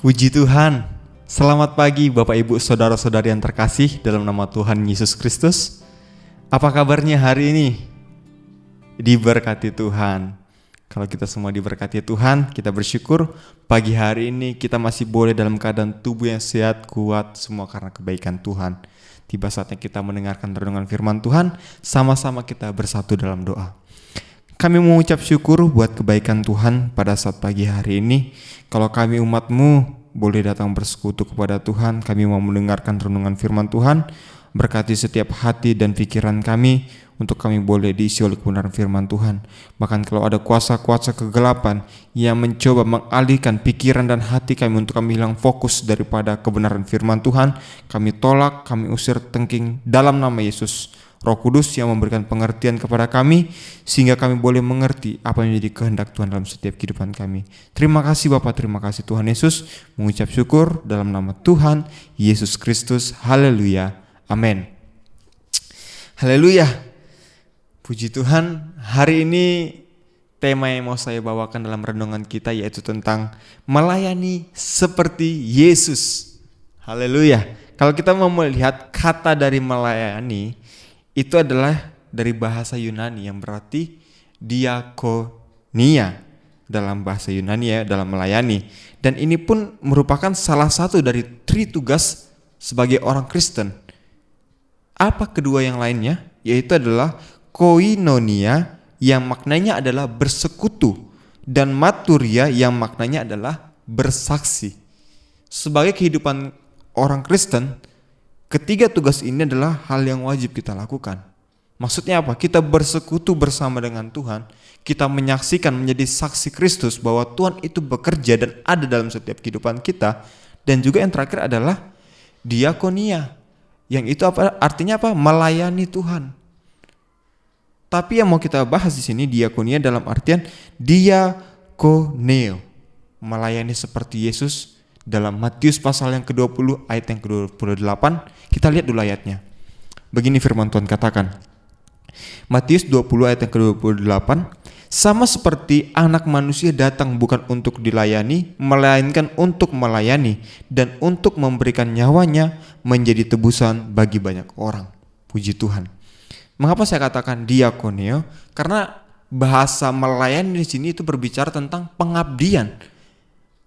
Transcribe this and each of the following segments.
Puji Tuhan. Selamat pagi Bapak Ibu Saudara-saudari yang terkasih dalam nama Tuhan Yesus Kristus. Apa kabarnya hari ini? Diberkati Tuhan. Kalau kita semua diberkati Tuhan, kita bersyukur pagi hari ini kita masih boleh dalam keadaan tubuh yang sehat, kuat, semua karena kebaikan Tuhan. Tiba saatnya kita mendengarkan renungan firman Tuhan, sama-sama kita bersatu dalam doa. Kami mengucap syukur buat kebaikan Tuhan pada saat pagi hari ini. Kalau kami umat-Mu boleh datang bersekutu kepada Tuhan, kami mau mendengarkan renungan firman Tuhan. Berkati setiap hati dan pikiran kami untuk kami boleh diisi oleh kebenaran firman Tuhan. Bahkan kalau ada kuasa-kuasa kegelapan yang mencoba mengalihkan pikiran dan hati kami untuk kami hilang fokus daripada kebenaran firman Tuhan, kami tolak, kami usir tengking dalam nama Yesus. Roh Kudus yang memberikan pengertian kepada kami sehingga kami boleh mengerti apa yang menjadi kehendak Tuhan dalam setiap kehidupan kami. Terima kasih Bapa, terima kasih Tuhan Yesus. Mengucap syukur dalam nama Tuhan Yesus Kristus. Haleluya. Amin. Haleluya. Puji Tuhan. Hari ini tema yang mau saya bawakan dalam renungan kita yaitu tentang melayani seperti Yesus. Haleluya. Kalau kita mau melihat kata dari melayani, itu adalah dari bahasa Yunani yang berarti diakonia dalam bahasa Yunani ya, dalam melayani. Dan ini pun merupakan salah satu dari tugas sebagai orang Kristen. Apa kedua yang lainnya? Yaitu adalah koinonia yang maknanya adalah bersekutu dan maturia yang maknanya adalah bersaksi. Sebagai kehidupan orang Kristen, ketiga tugas ini adalah hal yang wajib kita lakukan. Maksudnya apa? Kita bersekutu bersama dengan Tuhan. Kita menyaksikan menjadi saksi Kristus bahwa Tuhan itu bekerja dan ada dalam setiap kehidupan kita. Dan juga yang terakhir adalah diakonia. Yang itu apa? Artinya apa? Melayani Tuhan. Tapi yang mau kita bahas di sini diakonia dalam artian diakoneo. Melayani seperti Yesus. Dalam Matius pasal yang ke-20 ayat yang ke-28, kita lihat dulu ayatnya. Begini firman Tuhan katakan. Matius 20 ayat yang ke-28, sama seperti anak manusia datang bukan untuk dilayani, melainkan untuk melayani dan untuk memberikan nyawanya menjadi tebusan bagi banyak orang. Puji Tuhan. Mengapa saya katakan diakoneo? Karena bahasa melayani di sini itu berbicara tentang pengabdian.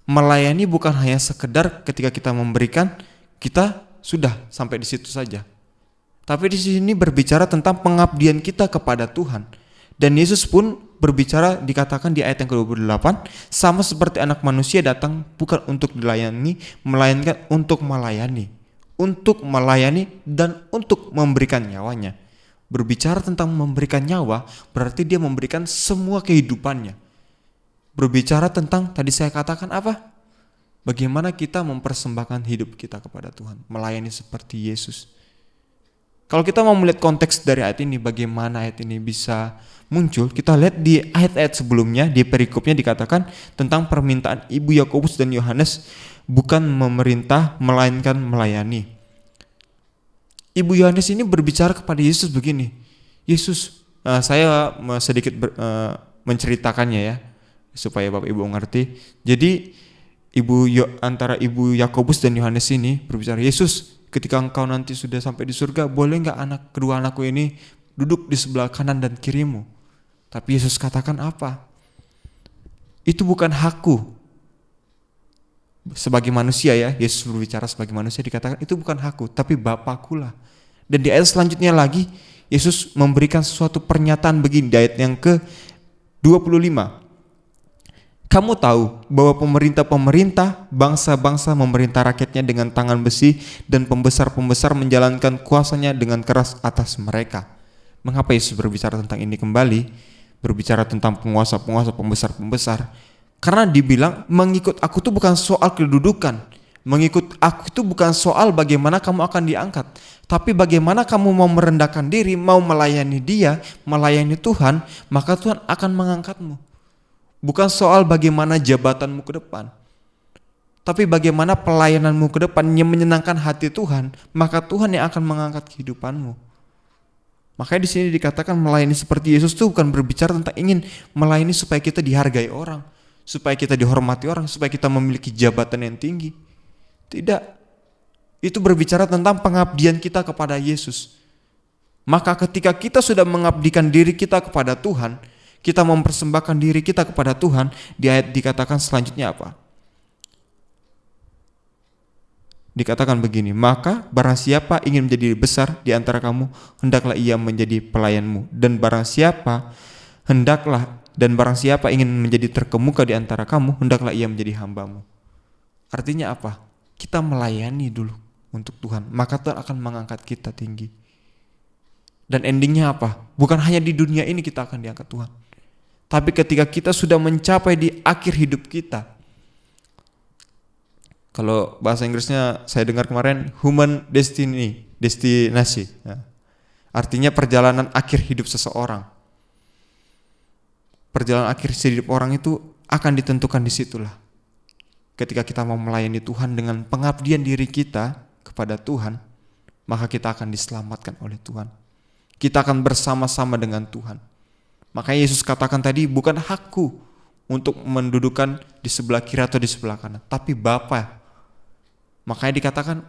Melayani bukan hanya sekedar ketika kita memberikan, kita sudah sampai di situ saja. Tapi di sini berbicara tentang pengabdian kita kepada Tuhan. Dan Yesus pun berbicara, dikatakan di ayat yang ke-28, sama seperti anak manusia datang bukan untuk dilayani, melainkan untuk melayani. Untuk melayani dan untuk memberikan nyawanya. Berbicara tentang memberikan nyawa, berarti dia memberikan semua kehidupannya. Berbicara tentang, tadi saya katakan apa? Bagaimana kita mempersembahkan hidup kita kepada Tuhan. Melayani seperti Yesus. Kalau kita mau melihat konteks dari ayat ini, bagaimana ayat ini bisa muncul, kita lihat di ayat-ayat sebelumnya, di perikopnya dikatakan tentang permintaan Ibu Yakobus dan Yohanes, bukan memerintah, melainkan melayani. Ibu Yohanes ini berbicara kepada Yesus begini, Yesus, saya sedikit menceritakannya ya, supaya Bapak Ibu mengerti. Jadi antara Ibu Yakobus dan Yohanes ini berbicara, Yesus, ketika engkau nanti sudah sampai di surga, boleh enggak kedua anakku ini duduk di sebelah kanan dan kirimu? Tapi Yesus katakan apa? Itu bukan hakku. Sebagai manusia ya, Yesus berbicara sebagai manusia, dikatakan itu bukan hakku, tapi Bapakku lah. Dan di ayat selanjutnya lagi, Yesus memberikan suatu pernyataan begini di ayat yang ke-25. Kamu tahu bahwa pemerintah-pemerintah, bangsa-bangsa memerintah rakyatnya dengan tangan besi dan pembesar-pembesar menjalankan kuasanya dengan keras atas mereka. Mengapa Yesus berbicara tentang ini kembali? Berbicara tentang penguasa-penguasa, pembesar-pembesar. Karena dibilang mengikut aku itu bukan soal kedudukan. Mengikut aku itu bukan soal bagaimana kamu akan diangkat. Tapi bagaimana kamu mau merendahkan diri, mau melayani Dia, melayani Tuhan, maka Tuhan akan mengangkatmu. Bukan soal bagaimana jabatanmu ke depan, tapi bagaimana pelayananmu ke depan yang menyenangkan hati Tuhan, maka Tuhan yang akan mengangkat kehidupanmu. Makanya di sini dikatakan melayani seperti Yesus itu bukan berbicara tentang ingin melayani supaya kita dihargai orang, supaya kita dihormati orang, supaya kita memiliki jabatan yang tinggi. Tidak. Itu berbicara tentang pengabdian kita kepada Yesus. Maka ketika kita sudah mengabdikan diri kita kepada Tuhan, kita mempersembahkan diri kita kepada Tuhan, di ayat dikatakan selanjutnya apa? Dikatakan begini, maka barang siapa ingin menjadi besar di antara kamu, hendaklah ia menjadi pelayanmu. Dan barang siapa ingin menjadi terkemuka di antara kamu, hendaklah ia menjadi hambamu. Artinya apa? Kita melayani dulu untuk Tuhan, maka Tuhan akan mengangkat kita tinggi. Dan endingnya apa? Bukan hanya di dunia ini kita akan diangkat Tuhan, tapi ketika kita sudah mencapai di akhir hidup kita. Kalau bahasa Inggrisnya saya dengar kemarin, human destinasi. Ya. Artinya perjalanan akhir hidup seseorang. Perjalanan akhir hidup orang itu akan ditentukan di situlah. Ketika kita mau melayani Tuhan dengan pengabdian diri kita kepada Tuhan, maka kita akan diselamatkan oleh Tuhan. Kita akan bersama-sama dengan Tuhan. Makanya Yesus katakan tadi, bukan hakku untuk mendudukan di sebelah kiri atau di sebelah kanan, tapi Bapa. Makanya dikatakan,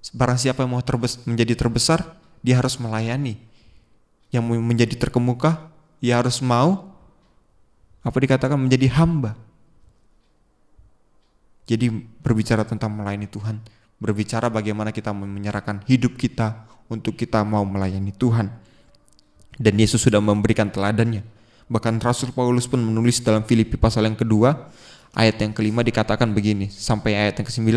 barang siapa yang mau menjadi terbesar, dia harus melayani. Yang mau menjadi terkemuka, dia harus mau, menjadi hamba. Jadi berbicara tentang melayani Tuhan, berbicara bagaimana kita menyerahkan hidup kita untuk kita mau melayani Tuhan. Dan Yesus sudah memberikan teladannya. Bahkan Rasul Paulus pun menulis dalam Filipi pasal yang kedua, ayat yang kelima dikatakan begini, sampai ayat yang ke-9,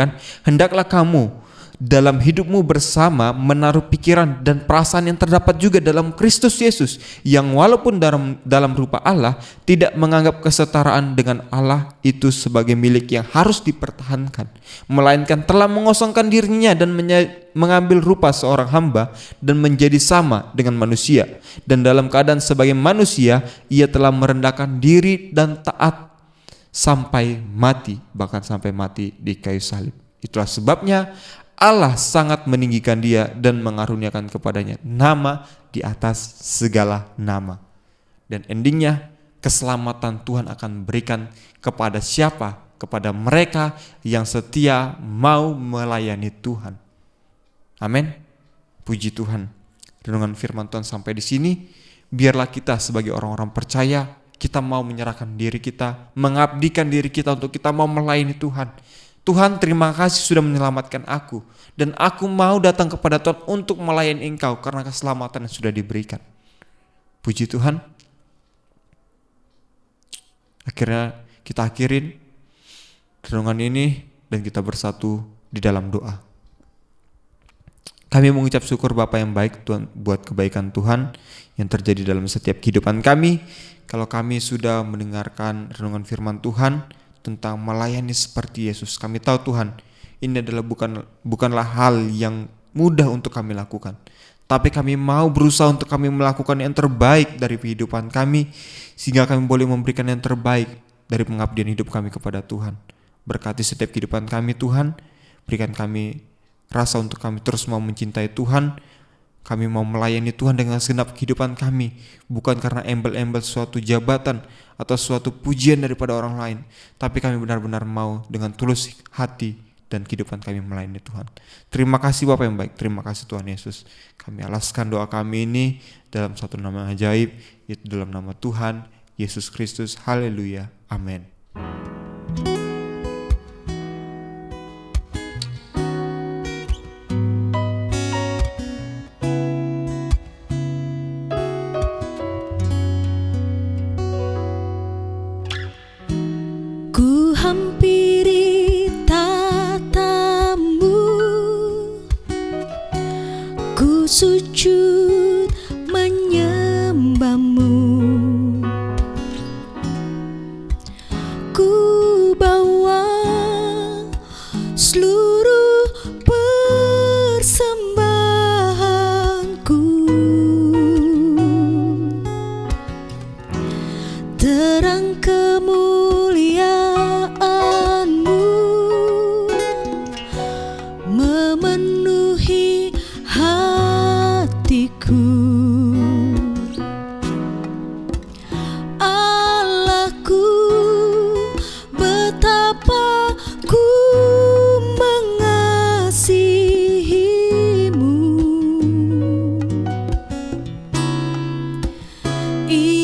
hendaklah kamu dalam hidupmu bersama menaruh pikiran dan perasaan yang terdapat juga dalam Kristus Yesus, yang walaupun dalam rupa Allah tidak menganggap kesetaraan dengan Allah itu sebagai milik yang harus dipertahankan, melainkan telah mengosongkan dirinya dan mengambil rupa seorang hamba dan menjadi sama dengan manusia, dan dalam keadaan sebagai manusia ia telah merendahkan diri dan taat sampai mati, bahkan sampai mati di kayu salib. Itulah sebabnya Allah sangat meninggikan dia dan mengaruniakan kepadanya nama di atas segala nama. Dan endingnya keselamatan Tuhan akan berikan kepada siapa? Kepada mereka yang setia mau melayani Tuhan. Amin. Puji Tuhan. Renungan firman Tuhan sampai di sini. Biarlah kita sebagai orang-orang percaya, kita mau menyerahkan diri kita, mengabdikan diri kita untuk kita mau melayani Tuhan. Tuhan, terima kasih sudah menyelamatkan aku, dan aku mau datang kepada Tuhan untuk melayani Engkau karena keselamatan yang sudah diberikan. Puji Tuhan. Akhirnya kita akhirin renungan ini dan kita bersatu di dalam doa. Kami mengucap syukur Bapa yang baik Tuhan buat kebaikan Tuhan yang terjadi dalam setiap kehidupan kami. Kalau kami sudah mendengarkan renungan firman Tuhan tentang melayani seperti Yesus, kami tahu Tuhan, ini adalah bukanlah hal yang mudah untuk kami lakukan. Tapi kami mau berusaha untuk kami melakukan yang terbaik dari kehidupan kami, sehingga kami boleh memberikan yang terbaik dari pengabdian hidup kami kepada Tuhan. Berkati setiap kehidupan kami Tuhan, berikan kami rasa untuk kami terus mau mencintai Tuhan. Kami mau melayani Tuhan dengan segenap kehidupan kami, bukan karena embel-embel suatu jabatan atau suatu pujian daripada orang lain, tapi kami benar-benar mau dengan tulus hati dan kehidupan kami melayani Tuhan. Terima kasih Bapa yang baik, terima kasih Tuhan Yesus. Kami alaskan doa kami ini dalam satu nama ajaib, yaitu dalam nama Tuhan Yesus Kristus. Haleluya, amin. Hampiri tatamu, ku sujud menyembahmu, Ia